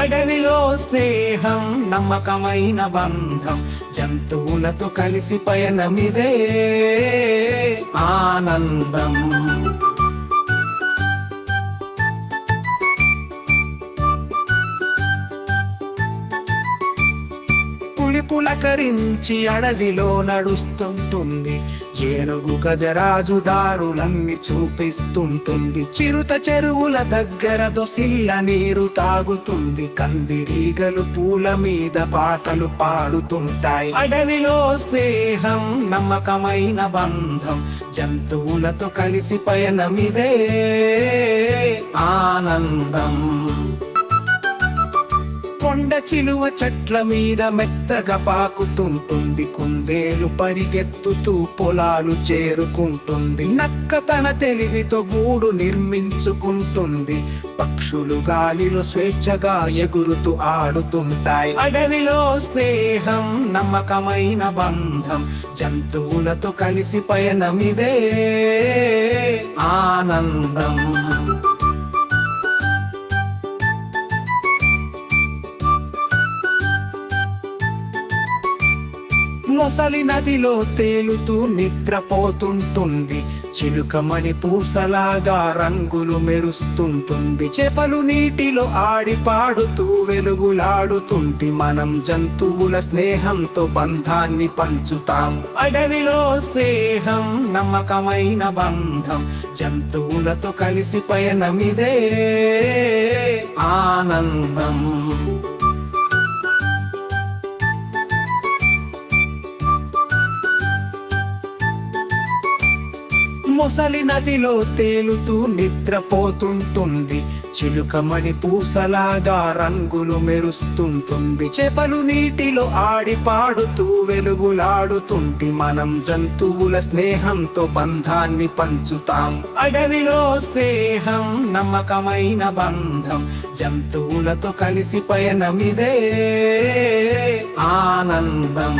అడవిలో స్నేహం నమ్మకమైన బంధం, జంతువులతో కలిసి పయనమిదే ఆనందం. పులి పులకరించి అడవిలో నడుస్తుంటుంది, ఏనుగు గజరాజు దారులన్నీ చూపిస్తుంటుంది. చిరుత చెరువుల దగ్గర దొసిల్ల నీరు తాగుతుంది, కందిరీగలు పూల మీద పాటలు పాడుతుంటాయి. అడవిలో స్నేహం నమ్మకమైన బంధం, జంతువులతో కలిసి పయనమిదే ఆనందం. కొండ చిలువ చెట్ల మీద మెత్తగా పాకుతుంటుంది, కుందేలు పరిగెత్తుతూ పొలాలు చేరుకుంటుంది. నక్క తన తెలివితో గూడు నిర్మించుకుంటుంది, పక్షులు గాలిలో స్వేచ్ఛగా ఎగురుతూ ఆడుతుంటాయి. అడవిలో స్నేహం నమ్మకమైన బంధం, జంతువులతో కలిసి పయనమిదే ఆనందం. మొసలి నదిలో తేలుతూ నిద్రపోతుంటుంది, చిలుకమణి పూసలాగా రంగులు మెరుస్తుంటుంది. చేపలు నీటిలో ఆడి పాడుతూ వెలుగులాడుతుంది, మనం జంతువుల స్నేహంతో బంధాన్ని పంచుతాం. అడవిలో స్నేహం నమ్మకమైన బంధం, జంతువులతో కలిసి పయనమిదే ఆనందం. మొసలి నదిలో తేలుతూ నిద్రపోతుంటుంది, చిలుకమణి పూసలాగా రంగులు మెరుస్తుంటుంది. చేపలు నీటిలో ఆడి పాడుతూ వెలుగులాడుతుంది, మనం జంతువుల స్నేహంతో బంధాన్ని పంచుతాం. అడవిలో స్నేహం నమ్మకమైన బంధం, జంతువులతో కలిసి పయనమిదే ఆనందం.